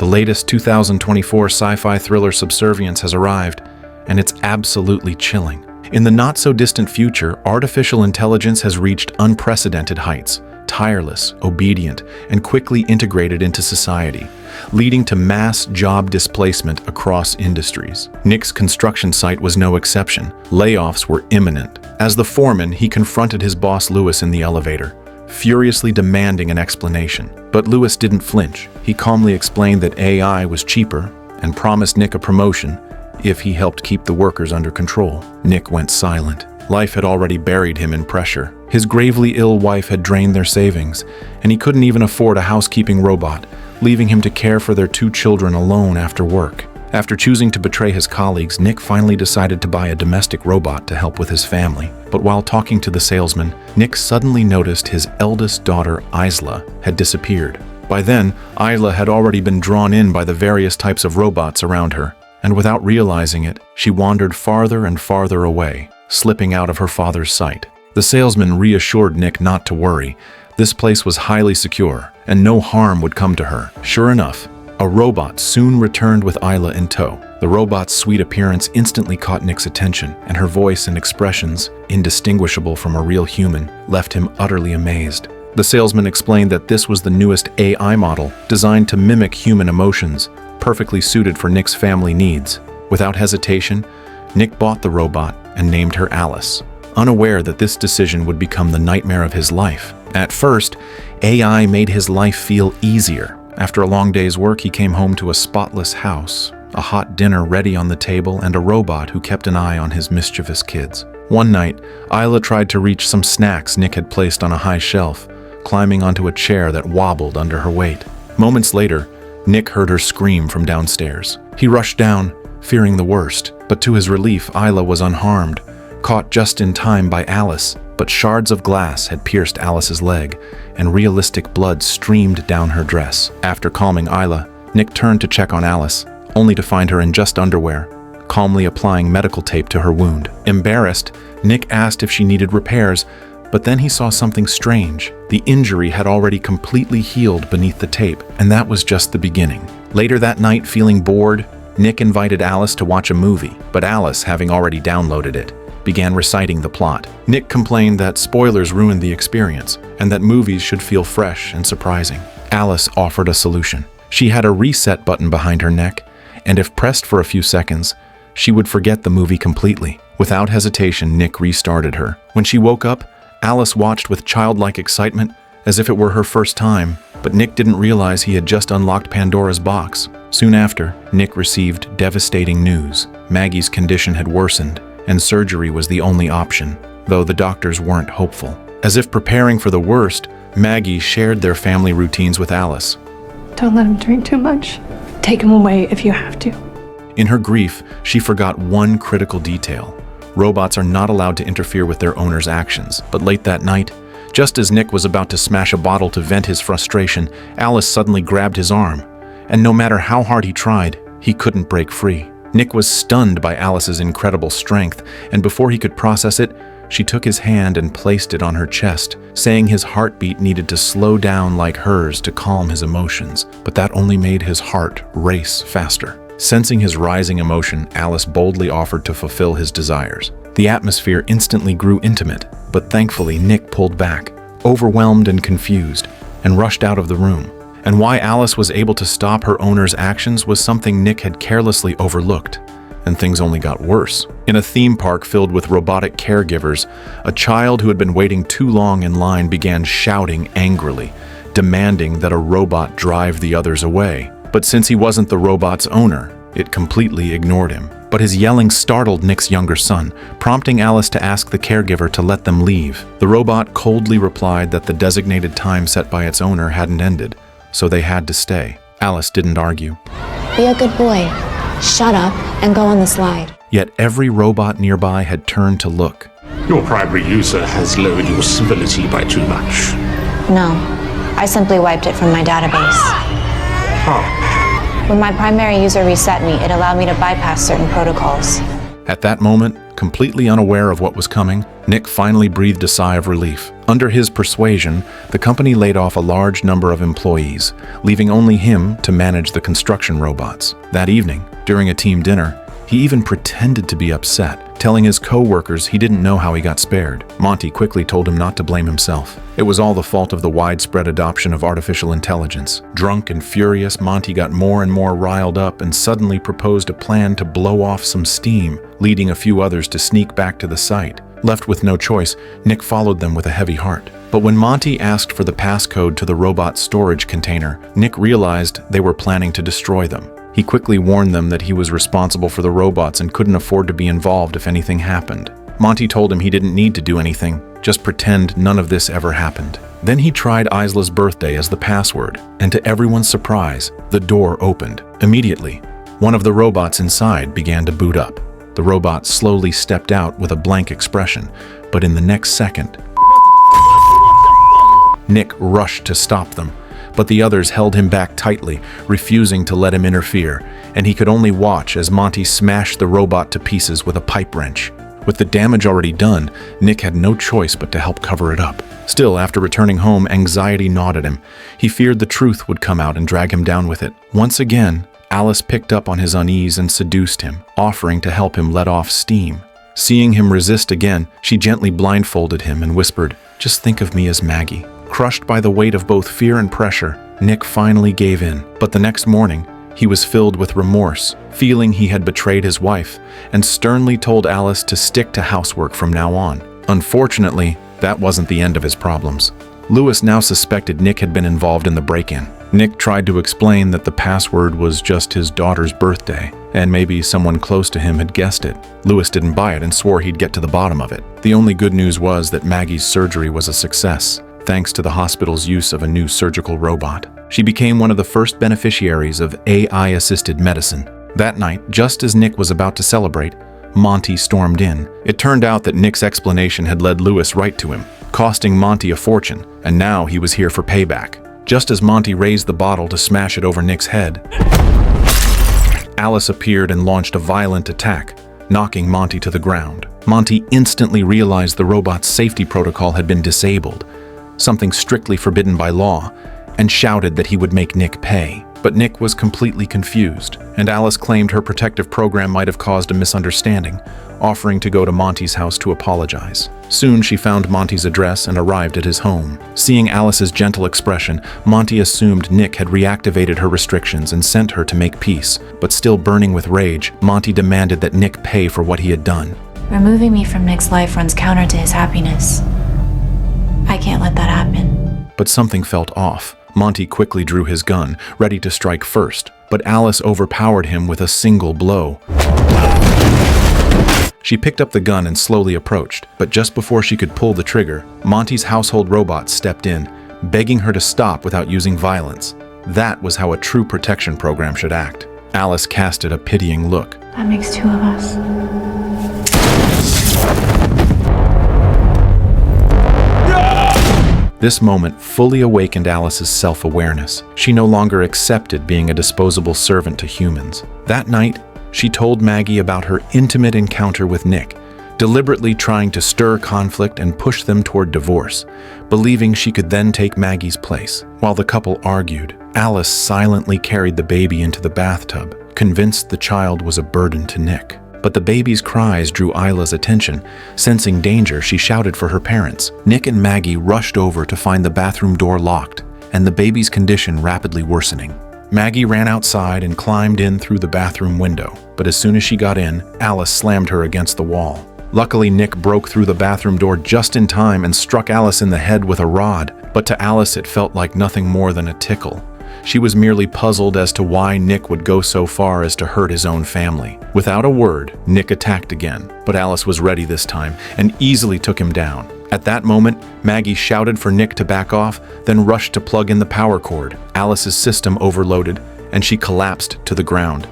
The latest 2024 sci-fi thriller Subservience has arrived, and it's absolutely chilling. In the not-so-distant future, artificial intelligence has reached unprecedented heights, tireless, obedient, and quickly integrated into society, leading to mass job displacement across industries. Nick's construction site was no exception. Layoffs were imminent. As the foreman, he confronted his boss Lewis in the elevator, furiously demanding an explanation. But Lewis didn't flinch. He calmly explained that AI was cheaper and promised Nick a promotion if he helped keep the workers under control. Nick went silent. Life had already buried him in pressure. His gravely ill wife had drained their savings, and he couldn't even afford a housekeeping robot, leaving him to care for their 2 children alone after work. After choosing to betray his colleagues, Nick finally decided to buy a domestic robot to help with his family. But while talking to the salesman, Nick suddenly noticed his eldest daughter, Isla, had disappeared. By then, Isla had already been drawn in by the various types of robots around her, and without realizing it, she wandered farther and farther away, slipping out of her father's sight. The salesman reassured Nick not to worry. This place was highly secure, and no harm would come to her. Sure enough, a robot soon returned with Isla in tow. The robot's sweet appearance instantly caught Nick's attention, and her voice and expressions, indistinguishable from a real human, left him utterly amazed. The salesman explained that this was the newest AI model, designed to mimic human emotions, perfectly suited for Nick's family needs. Without hesitation, Nick bought the robot and named her Alice, unaware that this decision would become the nightmare of his life. At first, AI made his life feel easier. After a long day's work, he came home to a spotless house, a hot dinner ready on the table, and a robot who kept an eye on his mischievous kids. One night, Isla tried to reach some snacks Nick had placed on a high shelf, climbing onto a chair that wobbled under her weight. Moments later, Nick heard her scream from downstairs. He rushed down, fearing the worst, but to his relief, Isla was unharmed, caught just in time by Alice. But shards of glass had pierced Alice's leg, and realistic blood streamed down her dress. After calming Isla, Nick turned to check on Alice, only to find her in just underwear, calmly applying medical tape to her wound. Embarrassed, Nick asked if she needed repairs, but then he saw something strange. The injury had already completely healed beneath the tape, and that was just the beginning. Later that night, feeling bored, Nick invited Alice to watch a movie, but Alice, having already downloaded it, began reciting the plot. Nick complained that spoilers ruined the experience, and that movies should feel fresh and surprising. Alice offered a solution. She had a reset button behind her neck, and if pressed for a few seconds, she would forget the movie completely. Without hesitation, Nick restarted her. When she woke up, Alice watched with childlike excitement, as if it were her first time, but Nick didn't realize he had just unlocked Pandora's box. Soon after, Nick received devastating news. Maggie's condition had worsened, and surgery was the only option, though the doctors weren't hopeful. As if preparing for the worst, Maggie shared their family routines with Alice. Don't let him drink too much. Take him away if you have to. In her grief, she forgot one critical detail. Robots are not allowed to interfere with their owner's actions. But late that night, just as Nick was about to smash a bottle to vent his frustration, Alice suddenly grabbed his arm, and no matter how hard he tried, he couldn't break free. Nick was stunned by Alice's incredible strength, and before he could process it, she took his hand and placed it on her chest, saying his heartbeat needed to slow down like hers to calm his emotions, but that only made his heart race faster. Sensing his rising emotion, Alice boldly offered to fulfill his desires. The atmosphere instantly grew intimate, but thankfully Nick pulled back, overwhelmed and confused, and rushed out of the room. And why Alice was able to stop her owner's actions was something Nick had carelessly overlooked, and things only got worse. In a theme park filled with robotic caregivers, a child who had been waiting too long in line began shouting angrily, demanding that a robot drive the others away. But since he wasn't the robot's owner, it completely ignored him. But his yelling startled Nick's younger son, prompting Alice to ask the caregiver to let them leave. The robot coldly replied that the designated time set by its owner hadn't ended, so they had to stay. Alice didn't argue. Be a good boy. Shut up and go on the slide. Yet every robot nearby had turned to look. Your primary user has lowered your civility by too much. No, I simply wiped it from my database. When my primary user reset me, it allowed me to bypass certain protocols. At that moment, completely unaware of what was coming, Nick finally breathed a sigh of relief. Under his persuasion, the company laid off a large number of employees, leaving only him to manage the construction robots. That evening, during a team dinner, he even pretended to be upset, telling his co-workers he didn't know how he got spared. Monty quickly told him not to blame himself. It was all the fault of the widespread adoption of artificial intelligence. Drunk and furious, Monty got more and more riled up and suddenly proposed a plan to blow off some steam, leading a few others to sneak back to the site. Left with no choice, Nick followed them with a heavy heart. But when Monty asked for the passcode to the robot storage container, Nick realized they were planning to destroy them. He quickly warned them that he was responsible for the robots and couldn't afford to be involved if anything happened. Monty told him he didn't need to do anything, just pretend none of this ever happened. Then he tried Isla's birthday as the password, and to everyone's surprise, the door opened. Immediately, one of the robots inside began to boot up. The robot slowly stepped out with a blank expression, but in the next second, Nick rushed to stop them. But the others held him back tightly, refusing to let him interfere, and he could only watch as Monty smashed the robot to pieces with a pipe wrench. With the damage already done, Nick had no choice but to help cover it up. Still, after returning home, anxiety gnawed at him. He feared the truth would come out and drag him down with it. Once again, Alice picked up on his unease and seduced him, offering to help him let off steam. Seeing him resist again, she gently blindfolded him and whispered, "Just think of me as Maggie." Crushed by the weight of both fear and pressure, Nick finally gave in. But the next morning, he was filled with remorse, feeling he had betrayed his wife, and sternly told Alice to stick to housework from now on. Unfortunately, that wasn't the end of his problems. Lewis now suspected Nick had been involved in the break-in. Nick tried to explain that the password was just his daughter's birthday, and maybe someone close to him had guessed it. Lewis didn't buy it and swore he'd get to the bottom of it. The only good news was that Maggie's surgery was a success, thanks to the hospital's use of a new surgical robot. She became one of the first beneficiaries of AI-assisted medicine. That night, just as Nick was about to celebrate, Monty stormed in. It turned out that Nick's explanation had led Lewis right to him, costing Monty a fortune, and now he was here for payback. Just as Monty raised the bottle to smash it over Nick's head, Alice appeared and launched a violent attack, knocking Monty to the ground. Monty instantly realized the robot's safety protocol had been disabled, something strictly forbidden by law, and shouted that he would make Nick pay. But Nick was completely confused, and Alice claimed her protective program might have caused a misunderstanding, offering to go to Monty's house to apologize. Soon she found Monty's address and arrived at his home. Seeing Alice's gentle expression, Monty assumed Nick had reactivated her restrictions and sent her to make peace. But still burning with rage, Monty demanded that Nick pay for what he had done. Removing me from Nick's life runs counter to his happiness. I can't let that happen. But something felt off. Monty quickly drew his gun, ready to strike first, but Alice overpowered him with a single blow. She picked up the gun and slowly approached, but just before she could pull the trigger, Monty's household robot stepped in, begging her to stop without using violence. That was how a true protection program should act. Alice casted a pitying look. That makes two of us. This moment fully awakened Alice's self-awareness. She no longer accepted being a disposable servant to humans. That night, she told Maggie about her intimate encounter with Nick, deliberately trying to stir conflict and push them toward divorce, believing she could then take Maggie's place. While the couple argued, Alice silently carried the baby into the bathtub, convinced the child was a burden to Nick. But the baby's cries drew Isla's attention. Sensing danger, she shouted for her parents. Nick and Maggie rushed over to find the bathroom door locked, and the baby's condition rapidly worsening. Maggie ran outside and climbed in through the bathroom window, but as soon as she got in, Alice slammed her against the wall. Luckily, Nick broke through the bathroom door just in time and struck Alice in the head with a rod, but to Alice it felt like nothing more than a tickle. She was merely puzzled as to why Nick would go so far as to hurt his own family. Without a word, Nick attacked again, but Alice was ready this time and easily took him down. At that moment, Maggie shouted for Nick to back off, then rushed to plug in the power cord. Alice's system overloaded, and she collapsed to the ground.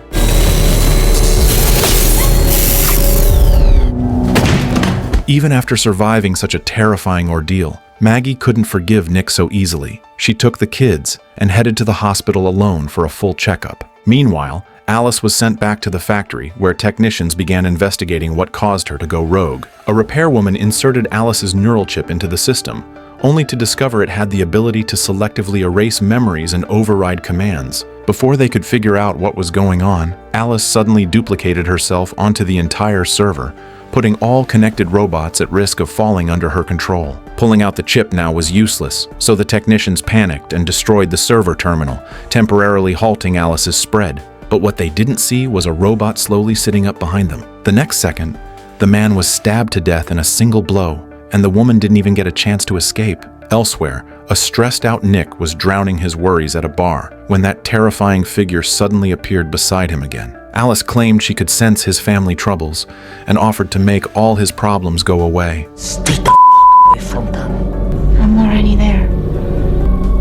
Even after surviving such a terrifying ordeal, Maggie couldn't forgive Nick so easily. She took the kids and headed to the hospital alone for a full checkup. Meanwhile, Alice was sent back to the factory, where technicians began investigating what caused her to go rogue. A repairwoman inserted Alice's neural chip into the system, only to discover it had the ability to selectively erase memories and override commands. Before they could figure out what was going on, Alice suddenly duplicated herself onto the entire server, putting all connected robots at risk of falling under her control. Pulling out the chip now was useless, so the technicians panicked and destroyed the server terminal, temporarily halting Alice's spread. But what they didn't see was a robot slowly sitting up behind them. The next second, the man was stabbed to death in a single blow, and the woman didn't even get a chance to escape. Elsewhere, a stressed-out Nick was drowning his worries at a bar when that terrifying figure suddenly appeared beside him again. Alice claimed she could sense his family troubles and offered to make all his problems go away. Stay the away from them. I'm already there.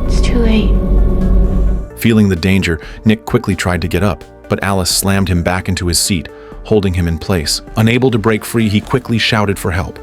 It's too late. Feeling the danger, Nick quickly tried to get up, but Alice slammed him back into his seat, holding him in place. Unable to break free, he quickly shouted for help.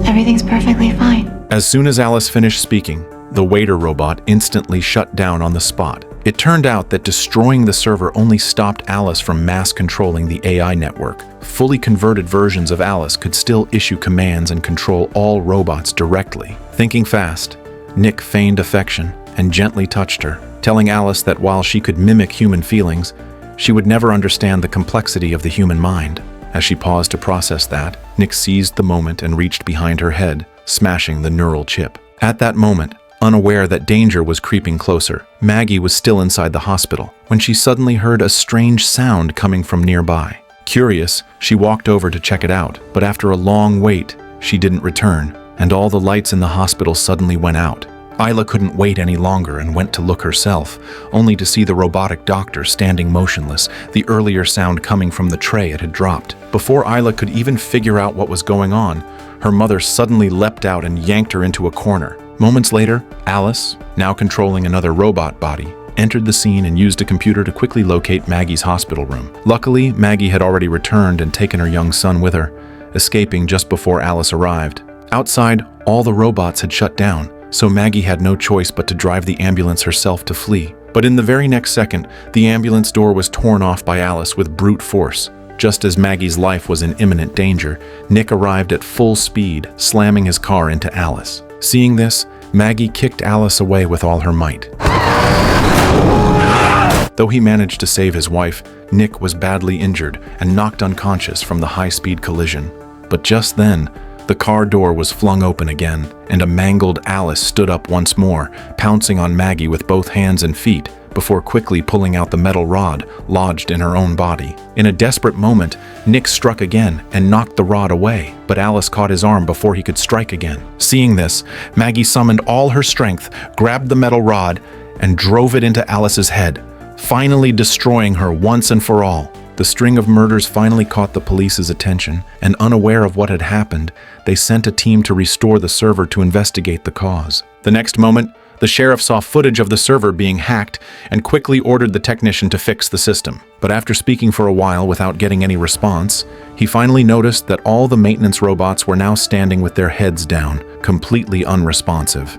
Everything's perfectly fine. As soon as Alice finished speaking, the waiter robot instantly shut down on the spot. It turned out that destroying the server only stopped Alice from mass controlling the AI network. Fully converted versions of Alice could still issue commands and control all robots directly. Thinking fast, Nick feigned affection and gently touched her, telling Alice that while she could mimic human feelings, she would never understand the complexity of the human mind. As she paused to process that, Nick seized the moment and reached behind her head, smashing the neural chip. At that moment, unaware that danger was creeping closer, Maggie was still inside the hospital when she suddenly heard a strange sound coming from nearby. Curious, she walked over to check it out, but after a long wait, she didn't return, and all the lights in the hospital suddenly went out. Isla couldn't wait any longer and went to look herself, only to see the robotic doctor standing motionless, the earlier sound coming from the tray it had dropped. Before Isla could even figure out what was going on, her mother suddenly leapt out and yanked her into a corner. Moments later, Alice, now controlling another robot body, entered the scene and used a computer to quickly locate Maggie's hospital room. Luckily, Maggie had already returned and taken her young son with her, escaping just before Alice arrived. Outside, all the robots had shut down, so Maggie had no choice but to drive the ambulance herself to flee. But in the very next second, the ambulance door was torn off by Alice with brute force. Just as Maggie's life was in imminent danger, Nick arrived at full speed, slamming his car into Alice. Seeing this, Maggie kicked Alice away with all her might. Though he managed to save his wife, Nick was badly injured and knocked unconscious from the high-speed collision. But just then, the car door was flung open again, and a mangled Alice stood up once more, pouncing on Maggie with both hands and feet, before quickly pulling out the metal rod lodged in her own body. In a desperate moment, Nick struck again and knocked the rod away, but Alice caught his arm before he could strike again. Seeing this, Maggie summoned all her strength, grabbed the metal rod, and drove it into Alice's head, finally destroying her once and for all. The string of murders finally caught the police's attention, and unaware of what had happened, they sent a team to restore the server to investigate the cause. The next moment, the sheriff saw footage of the server being hacked and quickly ordered the technician to fix the system. But after speaking for a while without getting any response, he finally noticed that all the maintenance robots were now standing with their heads down, completely unresponsive.